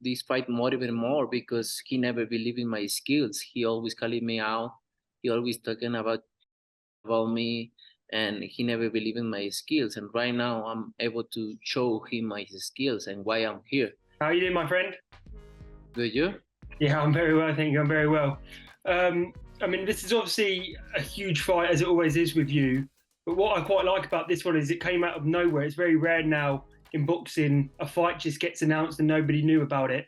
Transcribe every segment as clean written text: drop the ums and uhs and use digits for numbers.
this fight motivated more because he never believed in my skills. He always calling me out. He always talking about me, and he never believed in my skills. And right now, I'm able to show him my skills and why I'm here. How are you doing, my friend? Good, you? Yeah, I'm very well, thank you. I'm very well. I mean, this is obviously a huge fight, as it always is with you. But what I quite like about this one is it came out of nowhere. It's very rare now in boxing, a fight just gets announced and nobody knew about it.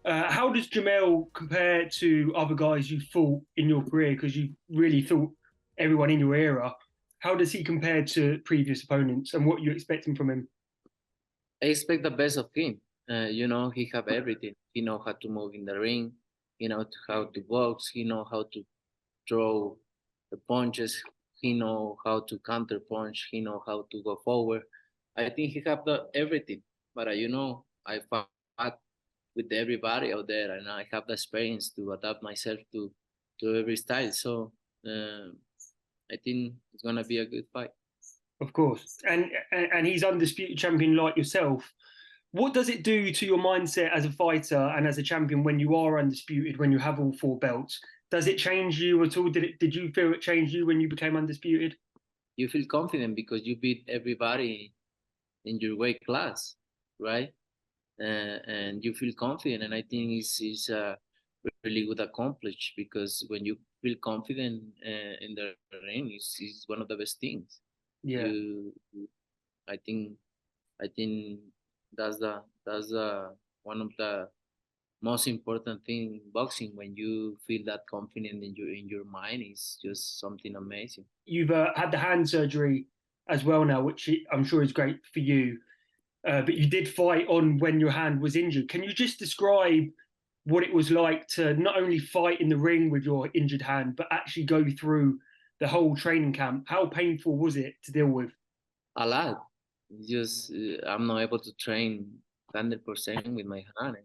How does Jermell compare to other guys you fought in your career? Because you really fought everyone in your era. How does he compare to previous opponents, and what you expecting from him? I expect the best of him. He have everything. He know how to move in the ring. He know how to box. He know how to throw the punches. He know how to counter punch. He know how to go forward. I think he have the everything. But I fought with everybody out there, and I have the experience to adapt myself to every style. So I think it's gonna be a good fight. Of course, and he's undisputed champion like yourself. What does it do to your mindset as a fighter and as a champion when you are undisputed, when you have all four belts? Does it change you at all? Did you feel it changed you when you became undisputed? You feel confident because you beat everybody in your weight class, right? And you feel confident, and I think it's a really good accomplish because when you feel confident in the ring, it's one of the best things. Yeah. You, I think, I think that's one of the most important thing in boxing. When you feel that confident in your mind, is just something amazing. You've had the hand surgery as well now, which I'm sure is great for you. But you did fight on when your hand was injured. Can you just describe what it was like to not only fight in the ring with your injured hand, but actually go through the whole training camp? How painful was it to deal with? A lot. Just I'm not able to train 100% with my hand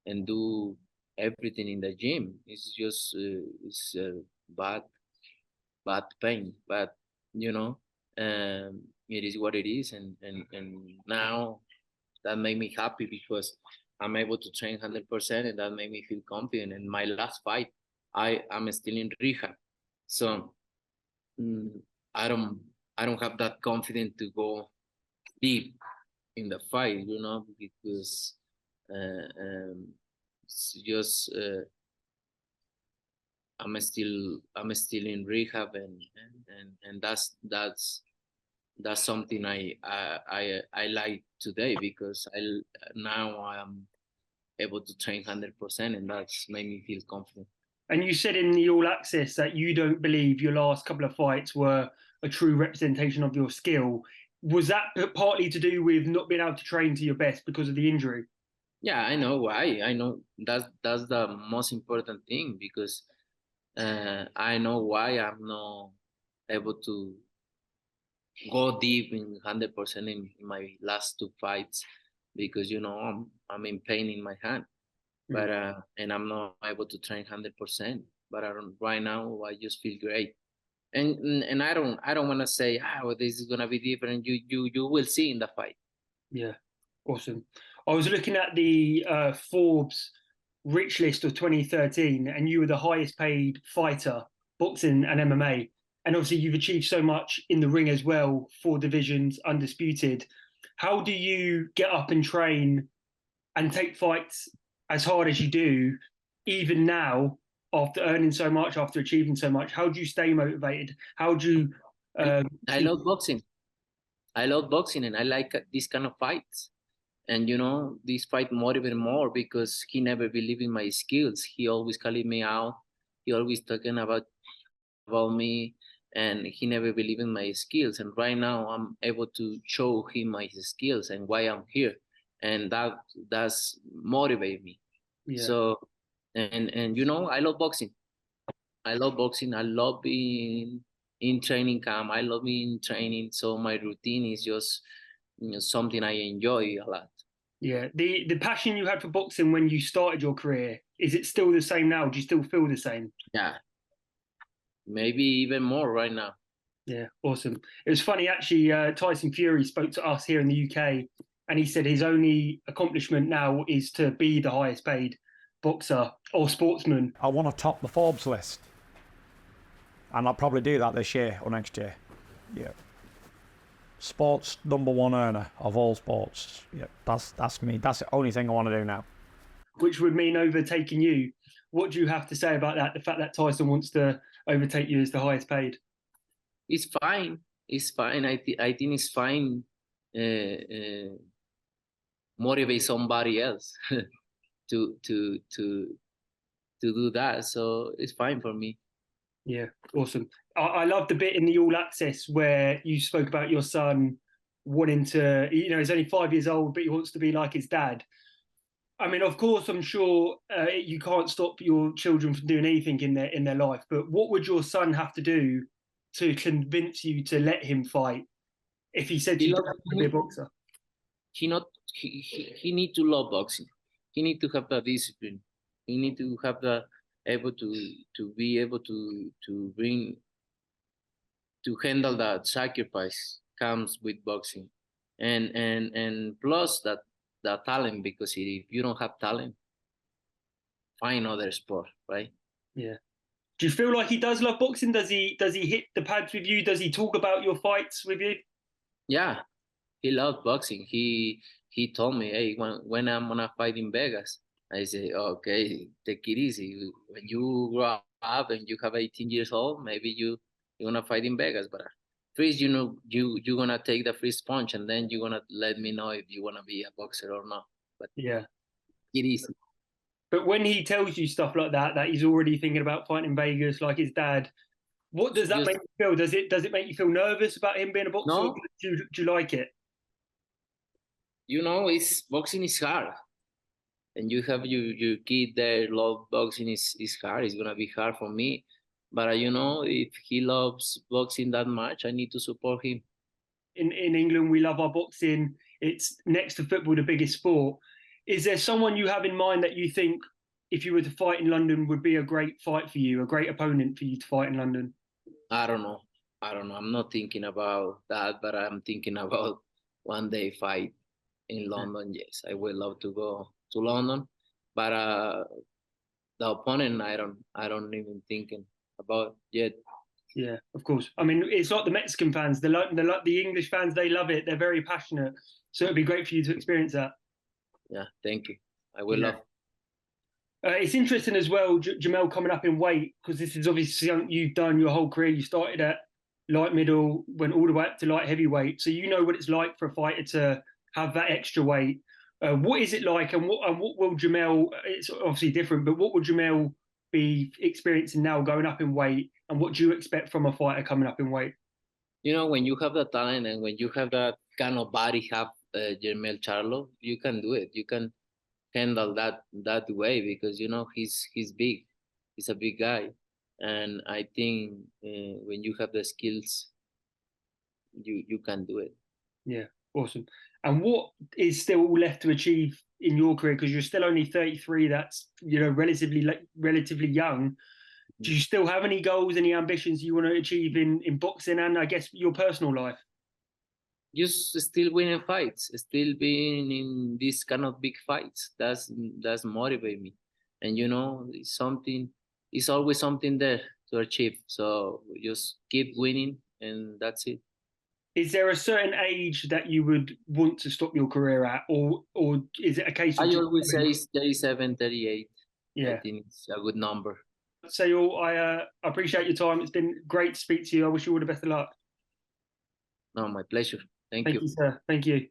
and do everything in the gym. It's just it's bad pain, but you know, it is what it is, and now that made me happy because I'm able to train 100%, and that made me feel confident. And my last fight, I am still in rehab, so mm, I don't I don't have that confidence to go deep in the fight, because it's just I'm still in rehab, and that's something I like today because now I am able to train 100%, and that's made me feel confident. And you said in the All Access that you don't believe your last couple of fights were a true representation of your skill. Was that partly to do with not being able to train to your best because of the injury? Yeah, I know why. I know that's the most important thing because I know why I'm not able to go deep in 100% in my last two fights because I'm in pain in my hand, but and I'm not able to train 100%. But right now I just feel great, and I don't want to say well, this is gonna be different. You will see in the fight. Yeah, awesome. I was looking at the Forbes rich list of 2013, and you were the highest paid fighter, boxing and MMA. And obviously, you've achieved so much in the ring as well, 4 divisions, undisputed. How do you get up and train and take fights as hard as you do, even now, after earning so much, after achieving so much? How do you stay motivated? How do you? I love boxing. I love boxing, and I like these kind of fights. And this fight motivated more because he never believed in my skills. He always calling me out. He always talking about me, and he never believed in my skills. And right now, I'm able to show him my skills and why I'm here, and that's motivate me. Yeah. So, and I love boxing. I love boxing. I love being in training camp. I love being training. So my routine is just something I enjoy a lot. Yeah. The passion you had for boxing when you started your career, is it still the same now? Do you still feel the same? Yeah. Maybe even more right now. Yeah, awesome. It was funny actually. Tyson Fury spoke to us here in the UK, and he said his only accomplishment now is to be the highest paid boxer or sportsman. I want to top the Forbes list, and I'll probably do that this year or next year. Yeah. Sports #1 earner of all sports. Yeah, that's me. That's the only thing I want to do now. Which would mean overtaking you. What do you have to say about that? The fact that Tyson wants to overtake you as the highest paid? It's fine. It's fine. I think it's fine. Motivate somebody else to do that. So it's fine for me. Yeah, awesome. I love the bit in the All Access where you spoke about your son wanting to, he's only 5 years old, but he wants to be like his dad. I mean, of course, I'm sure you can't stop your children from doing anything in their life. But what would your son have to do to convince you to let him fight? If he said you don't have to be a boxer, He need to love boxing. He need to have the discipline. He need to have the be able to bring to handle that sacrifice comes with boxing, and plus that the talent, because if you don't have talent, find other sport, right? Yeah. Do you feel like he does love boxing? Does he hit the pads with you? Does he talk about your fights with you? Yeah, he loves boxing. He told me, hey, when I'm gonna fight in Vegas, I say, okay, take it easy. When you grow up and you have 18 years old, maybe you're gonna fight in Vegas. But first, you're gonna take the first punch, and then you're gonna let me know if you wanna be a boxer or not. But yeah, it is. But when he tells you stuff like that he's already thinking about fighting in Vegas, like his dad, what does that make you feel? Does it make you feel nervous about him being a boxer? No. Or do you like it? It's boxing is hard, and you have your kid there love boxing is hard. It's gonna be hard for me, but if he loves boxing that much, I need to support him. In England, we love our boxing. It's next to football the biggest sport. Is there someone you have in mind that you think, if you were to fight in London, would be a great fight for you, a great opponent for you to fight in London? I don't know. I'm not thinking about that, but I'm thinking about one day fight in London. Yes, I would love to go to London, but the opponent, I don't even thinking about yet. Yeah, of course. I mean, it's like the Mexican fans, the English fans, they love it. They're very passionate. So it'd be great for you to experience that. Yeah, thank you. I will love. It's interesting as well, Jermell, coming up in weight, because this is obviously something you've done your whole career. You started at light middle, went all the way up to light heavyweight. So you know what it's like for a fighter to have that extra weight. What is it like, and what will Jermell? It's obviously different, but what will Jermell be experiencing now, going up in weight, and what do you expect from a fighter coming up in weight? When you have the talent and when you have that kind of body, have Jermell Charlo, you can do it. You can handle that way, because he's big. He's a big guy, and I think when you have the skills, you can do it. Yeah, awesome. And what is still left to achieve in your career? Because you're still only 33. That's relatively young. Do you still have any goals, any ambitions you want to achieve in boxing and I guess your personal life? Just still winning fights, still being in these kind of big fights. That's motivate me, and it's always something there to achieve. So just keep winning, and that's it. Is there a certain age that you would want to stop your career at, or is it a case of? I always say 37, 38. Yeah, I think it's a good number. So I appreciate your time. It's been great to speak to you. I wish you all the best of luck. No, my pleasure. Thank you. Thank you, sir. Thank you.